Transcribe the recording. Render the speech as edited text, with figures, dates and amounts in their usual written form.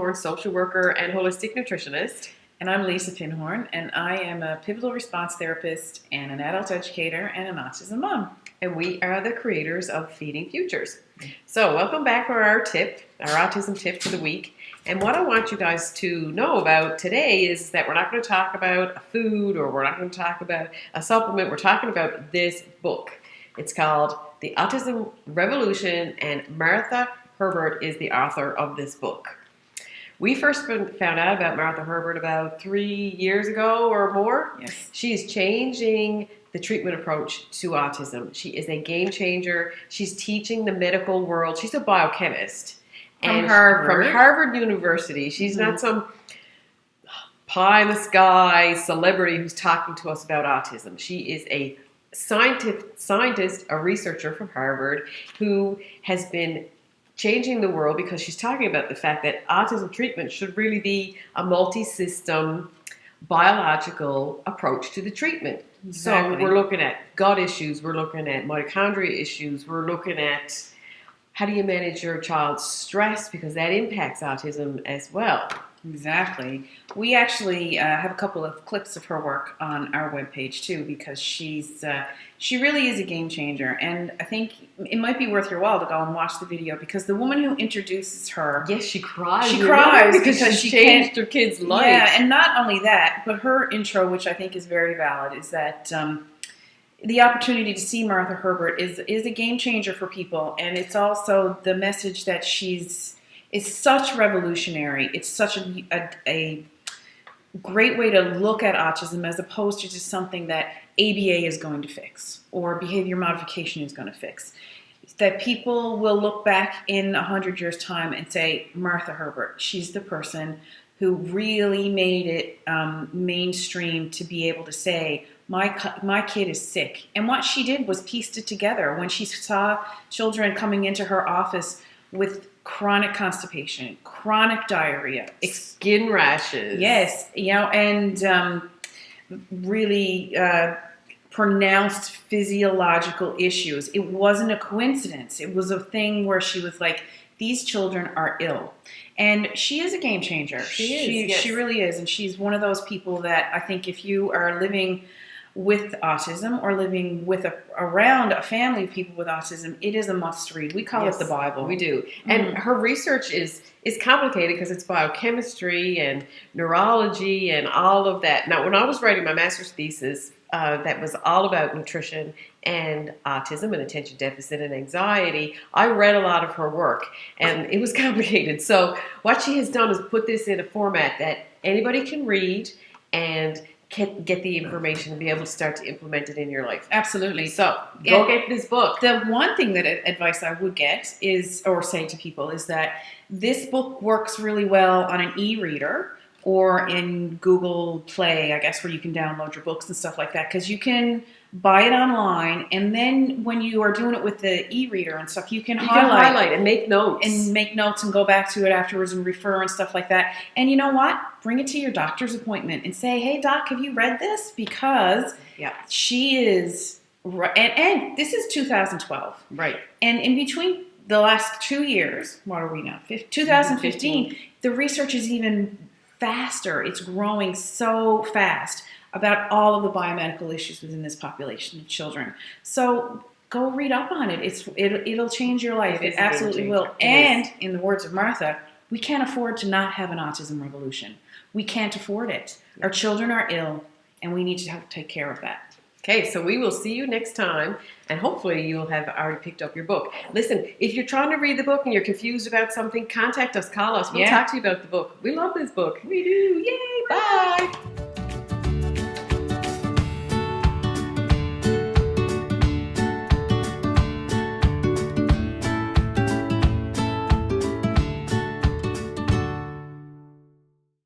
Pinhorn, social worker and holistic nutritionist. And I'm Lisa Pinhorn, and I am a pivotal response therapist and an adult educator and an autism mom. And we are the creators of Feeding Futures. So welcome back for our autism tip for the week. And what I want you guys to know about today is that we're not going to talk about a food or we're not going to talk about a supplement. We're talking about this book. It's called The Autism Revolution, and Martha Hurbert is the author of this book. We first found out about Martha Hurbert about 3 years ago or more. Yes. She is changing the treatment approach to autism. She is a game changer. She's teaching the medical world. She's a biochemist. From Harvard University. She's not some pie in the sky celebrity who's talking to us about autism. She is a scientist, a researcher from Harvard who has been changing the world because she's talking about the fact that autism treatment should really be a multi-system biological approach to the treatment. Exactly. So we're looking at gut issues, we're looking at mitochondria issues, we're looking at how do you manage your child's stress, because that impacts autism as well. Exactly. We actually have a couple of clips of her work on our webpage too, because she really is a game changer, and I think it might be worth your while to go and watch the video, because the woman who introduces her, yes, she cries. She cries because she changed her kid's life. Yeah, and not only that, but her intro, which I think is very valid, is that the opportunity to see Martha Hurbert is a game changer for people, and it's also the message that is such revolutionary. It's such a great way to look at autism as opposed to just something that ABA is going to fix or behavior modification is going to fix. That people will look back in 100 years' time and say, Martha Hurbert, she's the person who really made it mainstream to be able to say, my kid is sick. And what she did was pieced it together when she saw children coming into her office with chronic constipation, chronic diarrhea, skin rashes. Yes, and really pronounced physiological issues. It wasn't a coincidence. It was a thing where she was like, these children are ill. And she is a game changer. She really is. And she's one of those people that I think if you are living with autism or living with around a family of people with autism, it is a must read. We call it the Bible. We do. And her research is complicated because it's biochemistry and neurology and all of that. Now, when I was writing my master's thesis, that was all about nutrition and autism and attention deficit and anxiety, I read a lot of her work, and it was complicated. So what she has done is put this in a format that anybody can read and can get the information and be able to start to implement it in your life. Absolutely. So go get this book. The one thing that advice I would get is, or say to people, is that this book works really well on an e-reader or in Google Play, I guess, where you can download your books and stuff like that, because you can buy it online, and then when you are doing it with the e-reader and stuff, you can highlight and make notes. And go back to it afterwards and refer and stuff like that. And you know what? Bring it to your doctor's appointment and say, hey, doc, have you read this? Because she is, and this is 2012. Right. And in between the last 2 years, what are we now? 2015, the research is even faster. It's growing so fast about all of the biomedical issues within this population of children. So go read up on it. It'll change your life. It absolutely will. And in the words of Martha, we can't afford to not have an autism revolution. We can't afford it. Our children are ill, and we need to take care of that. Okay, so we will see you next time, and hopefully you'll have already picked up your book. Listen, if you're trying to read the book and you're confused about something, contact us, call us. We'll talk to you about the book. We love this book. We do. Yay, bye.